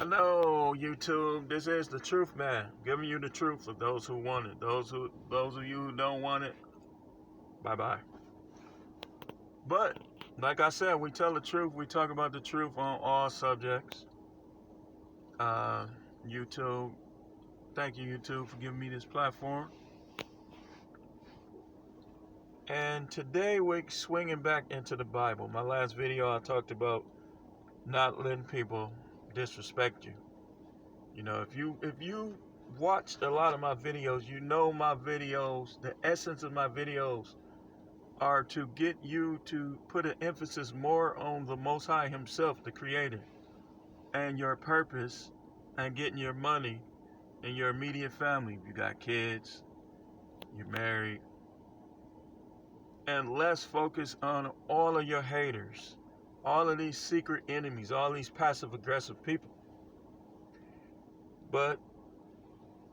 Hello, YouTube. This is the Truth Man, giving you the truth for those who want it. Those of you who don't want it, bye bye. But like I said, we tell the truth. We talk about the truth on all subjects. YouTube, thank you, YouTube, for giving me this platform. And today we're swinging back into the Bible. My last video, I talked about not letting people disrespect you. You know, if you watched a lot of my videos, you know my videos, the essence of my videos are to get you to put an emphasis more on the Most High Himself, the Creator, and your purpose, and getting your money and your immediate family. If you got kids, you're married, and less focus on all of your haters, all of these secret enemies, all these passive aggressive people. But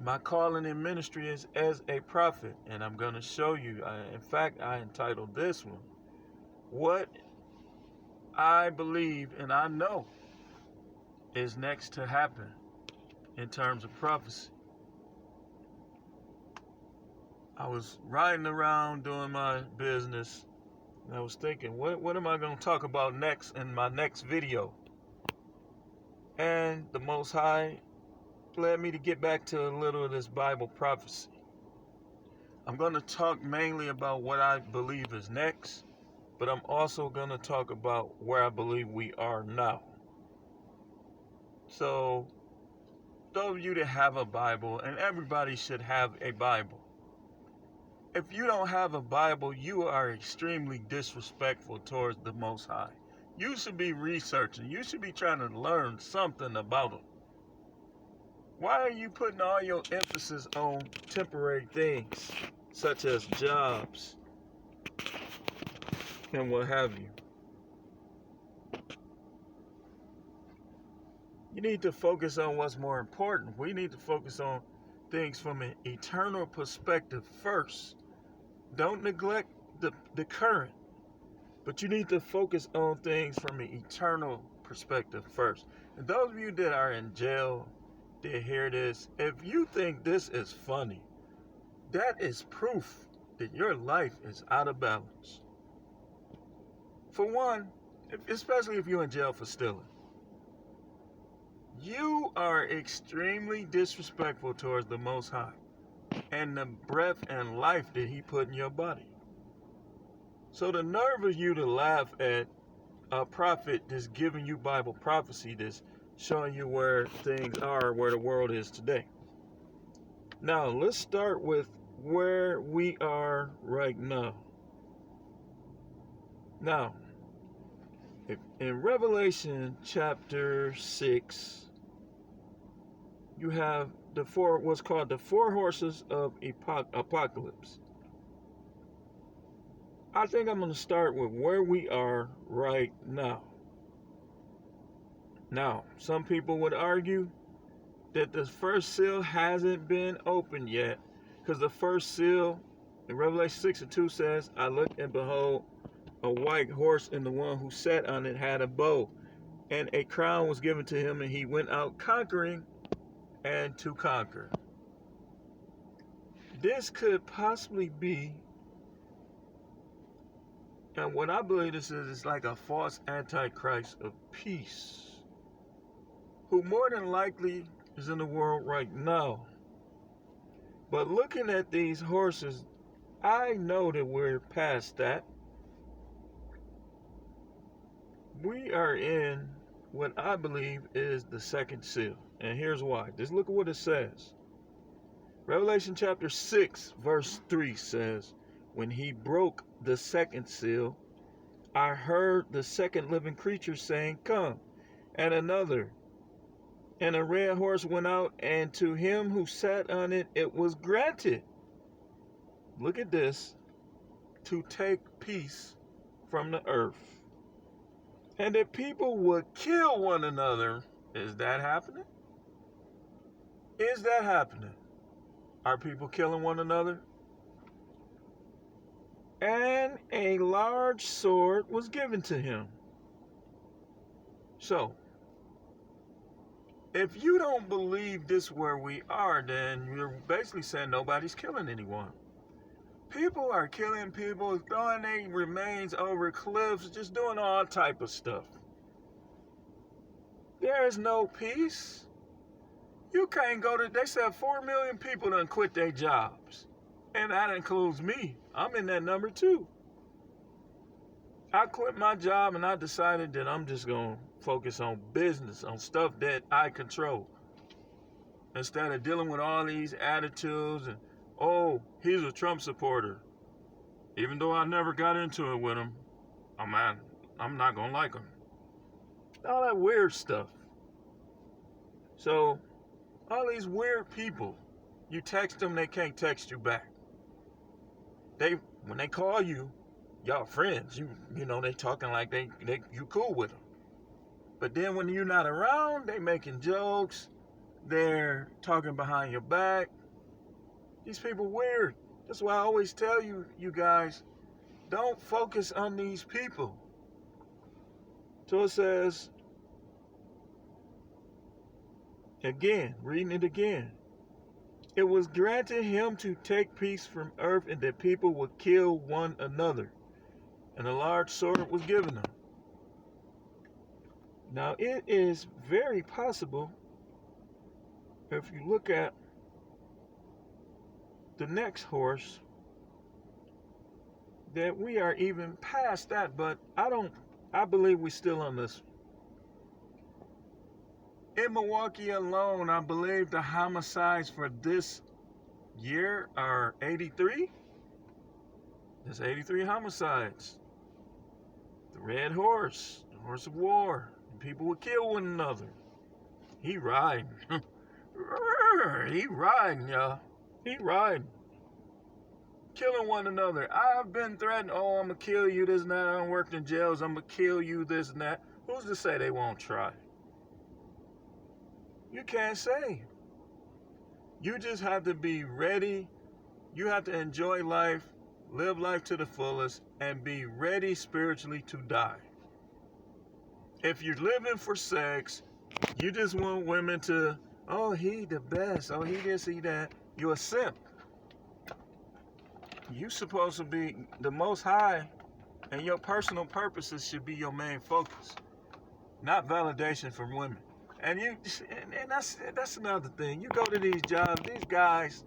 my calling in ministry is as a prophet, and I'm going to show you. In fact, I entitled this one, What I Believe and I Know is Next to Happen in terms of prophecy. I was riding around doing my business, and I was thinking, what am I going to talk about next in my next video? And the Most High led me to get back to a little of this Bible prophecy. I'm going to talk mainly about what I believe is next, but I'm also going to talk about where I believe we are now. So, those of you that have a Bible, and everybody should have a Bible. If you don't have a Bible, you are extremely disrespectful towards the Most High. You should be researching. You should be trying to learn something about Him. Why are you putting all your emphasis on temporary things, such as jobs and what have you? You need to focus on what's more important. We need to focus on things from an eternal perspective first. Don't neglect the current, but you need to focus on things from an eternal perspective first. And those of you that are in jail, that hear this, if you think this is funny, that is proof that your life is out of balance. For one, especially if you're in jail for stealing, you are extremely disrespectful towards the Most High and the breath and life that He put in your body. So the nerve of you to laugh at a prophet that's giving you Bible prophecy, that's showing you where things are, where the world is today. Now, let's start with where we are right now. Now, in Revelation chapter 6, you have what's called the four horses of apocalypse. I think I'm going to start with where we are right now. Now, some people would argue that the first seal hasn't been opened yet, because the first seal in Revelation 6:2 says, I looked and behold, a white horse, and the one who sat on it had a bow, and a crown was given to him, and he went out conquering and to conquer. This could possibly be, and what I believe this is like a false antichrist of peace, who more than likely is in the world right now. But looking at these horses, I know that we're past that. We are in what I believe is the second seal. And here's why. Just look at what it says. Revelation chapter 6 verse 3 says, when he broke the second seal, I heard the second living creature saying, come. And another. And a red horse went out, and to him who sat on it, it was granted. Look at this. To take peace from the earth. And that people would kill one another. Is that happening? Is that happening? Are people killing one another? And a large sword was given to him. So, If you don't believe this where we are, then you're basically saying nobody's killing anyone. People are killing people, throwing their remains over cliffs, just doing all type of stuff. There is no peace. You can't go to, they said 4 million people done quit their jobs. And that includes me. I'm in that number too. I quit my job and I decided that I'm just going to focus on business, on stuff that I control. Instead of dealing with all these attitudes and, oh, he's a Trump supporter. Even though I never got into it with him, I'm not going to like him. All that weird stuff. So, all these weird people, you text them, they can't text you back. When they call you, y'all friends. You know, they talking like you cool with them. But then when you're not around, they making jokes. They're talking behind your back. These people weird. That's why I always tell you guys, don't focus on these people. So it says, again, reading it again. It was granted him to take peace from earth, and that people would kill one another. And a large sword was given them. Now it is very possible, if you look at the next horse, that we are even past that, but I believe we're still on this. In Milwaukee alone, I believe the homicides for this year are 83. There's 83 homicides. The red horse, the horse of war, and people would kill one another. He riding. He riding, y'all. He riding. Killing one another. I've been threatened, oh, I'm going to kill you, this and that. I done worked in jails, I'm going to kill you, this and that. Who's to say they won't try? You can't say. You just have to be ready. You have to enjoy life, live life to the fullest, and be ready spiritually to die. If you're living for sex, you just want women to, oh, he the best, oh, he this, he that. You're a simp. You supposed to be the most high, and your personal purposes should be your main focus, not validation from women. And that's another thing. You go to these jobs, these guys,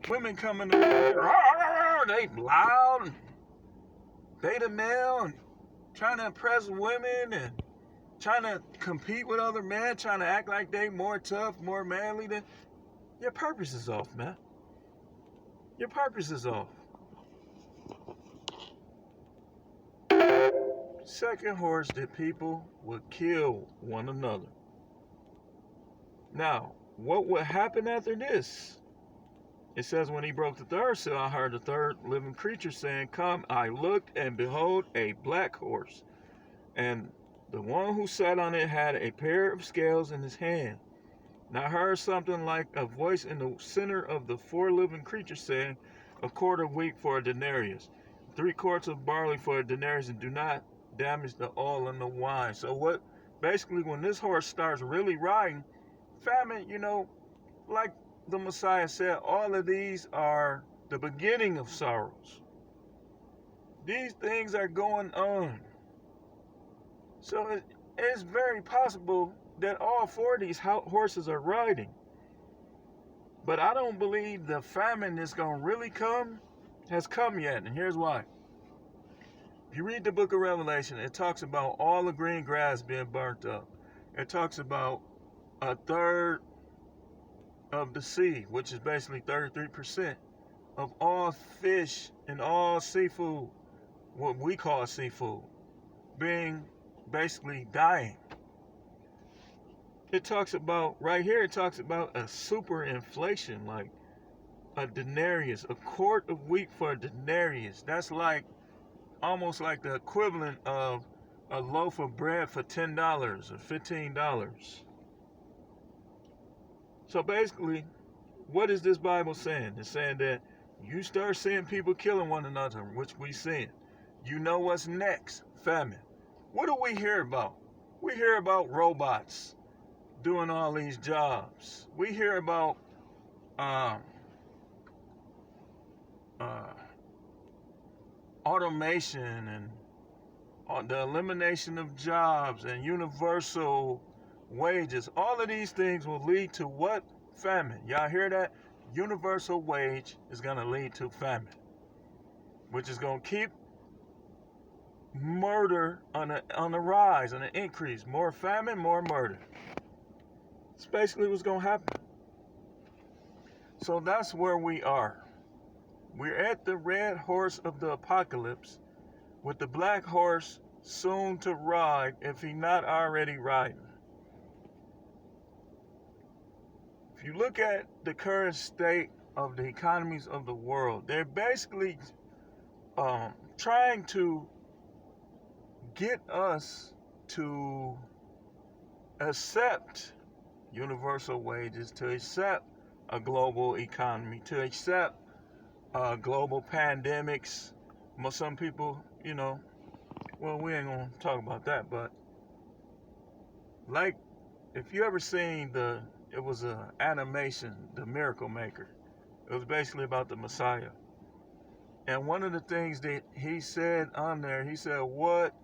women coming in there, they loud, beta male, and trying to impress women and trying to compete with other men, trying to act like they more tough, more manly than. Your purpose is off, man. Your purpose is off. Second horse, that people would kill one another. Now, what would happen after this? It says, when he broke the third seal, I heard the third living creature saying, come. I looked, and behold, a black horse. And the one who sat on it had a pair of scales in his hand. And I heard something like a voice in the center of the four living creatures saying, a quart of wheat for a denarius, 3 quarts of barley for a denarius, and do not damage the oil and the wine. So what, basically, when this horse starts really riding, famine, like the Messiah said, all of these are the beginning of sorrows. These things are going on. So it's very possible that all 4 of these horses are riding. But I don't believe the famine that's going to really has come yet. And here's why. If you read the book of Revelation, it talks about all the green grass being burnt up. It talks about a third of the sea, which is basically 33% of all fish and all seafood, what we call seafood, being basically dying. It talks about, right here, it talks about a super inflation, like a denarius, a quart of wheat for a denarius. That's like, almost like the equivalent of a loaf of bread for $10 or $15. So basically, what is this Bible saying? It's saying that you start seeing people killing one another, which we seeing. You know what's next? Famine. What do we hear about? We hear about robots. doing all these jobs. We hear about um, uh, automation and the elimination of jobs and universal wages. All of these things will lead to what? Famine. Y'all hear that? Universal wage is going to lead to famine, which is going to keep murder on the rise, on the increase. More famine, more murder. It's basically what's going to happen. So that's where we are. We're at the red horse of the apocalypse, with the black horse soon to ride, if he not already riding. If you look at the current state of the economies of the world, they're basically trying to get us to accept universal wages, to accept a global economy, to accept global pandemics. Some people, well, we ain't gonna talk about that, but like, if you ever seen it was an animation, The Miracle Maker. It was basically about the Messiah. And one of the things that he said on there, he said, what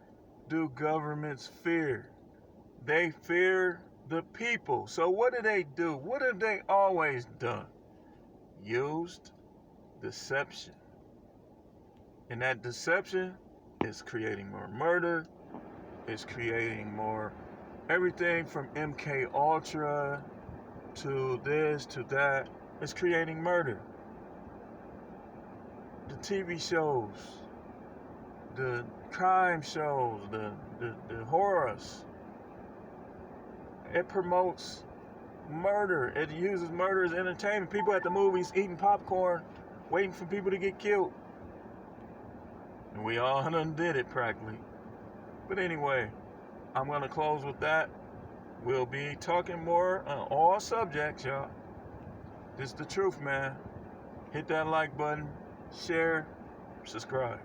do governments fear? They fear the people. So what do? What have they always done? Used deception. And that deception is creating more murder, is creating more everything from MK Ultra to this to that. It's creating murder. The TV shows, the crime shows, the horrors. It promotes murder. It uses murder as entertainment. People at the movies eating popcorn, waiting for people to get killed. And we all done did it practically. But anyway, I'm going to close with that. We'll be talking more on all subjects, y'all. This is the truth, man. Hit that like button, share, subscribe.